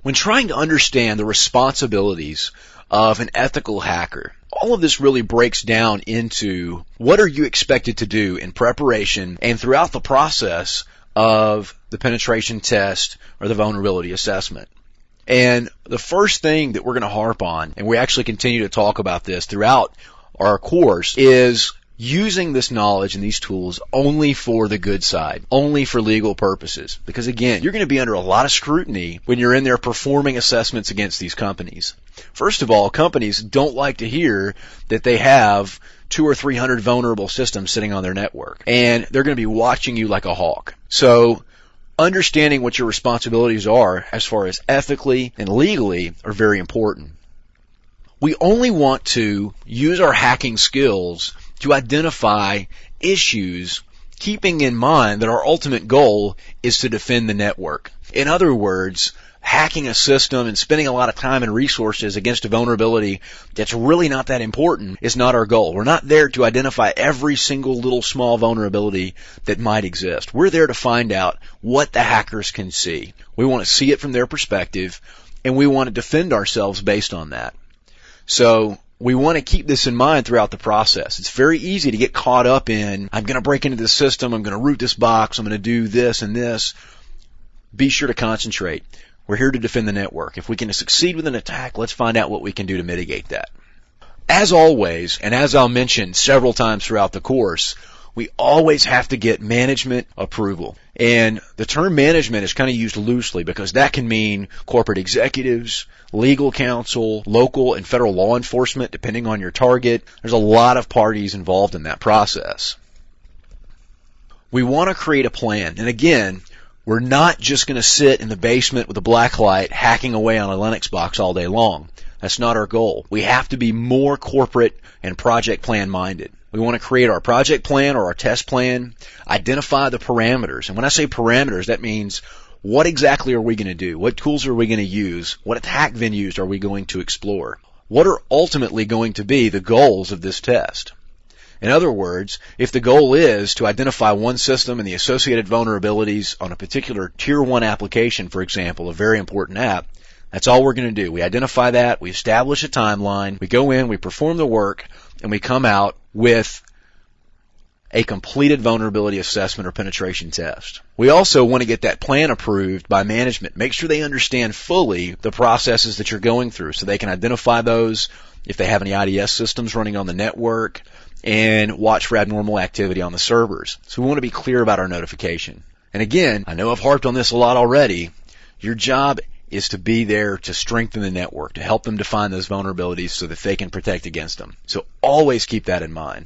When trying to understand the responsibilities of an ethical hacker, all of this really breaks down into what are you expected to do in preparation and throughout the process of the penetration test or the vulnerability assessment. And the first thing that we're going to harp on, and we actually continue to talk about this throughout our course, is using this knowledge and these tools only for the good side, only for legal purposes. Because again, you're going to be under a lot of scrutiny when you're in there performing assessments against these companies. First of all, companies don't like to hear that they have 200 or 300 vulnerable systems sitting on their network, and they're going to be watching you like a hawk. So understanding what your responsibilities are as far as ethically and legally are very important. We only want to use our hacking skills to identify issues, keeping in mind that our ultimate goal is to defend the network. In other words, hacking a system and spending a lot of time and resources against a vulnerability that's really not that important is not our goal. We're not there to identify every single little small vulnerability that might exist. We're there to find out what the hackers can see. We want to see it from their perspective, and we want to defend ourselves based on that. So we want to keep this in mind throughout the process. It's very easy to get caught up in, I'm going to break into this system, I'm going to root this box, I'm going to do this and this. Be sure to concentrate. We're here to defend the network. If we can succeed with an attack, let's find out what we can do to mitigate that. As always, and as I'll mention several times throughout the course, we always have to get management approval. And the term management is kind of used loosely because that can mean corporate executives, legal counsel, local and federal law enforcement, depending on your target. There's a lot of parties involved in that process. We want to create a plan. And again, we're not just going to sit in the basement with a black light hacking away on a Linux box all day long. That's not our goal. We have to be more corporate and project plan minded. We want to create our project plan or our test plan, identify the parameters. And when I say parameters, that means what exactly are we going to do? What tools are we going to use? What attack venues are we going to explore? What are ultimately going to be the goals of this test? In other words, if the goal is to identify one system and the associated vulnerabilities on a particular Tier 1 application, for example, a very important app, that's all we're going to do. We identify that, we establish a timeline, we go in, we perform the work, and we come out with a completed vulnerability assessment or penetration test. We also want to get that plan approved by management. Make sure they understand fully the processes that you're going through so they can identify those if they have any IDS systems running on the network and watch for abnormal activity on the servers. So we want to be clear about our notification. And again, I know I've harped on this a lot already. Your job is to be there to strengthen the network, to help them define those vulnerabilities so that they can protect against them. So always keep that in mind.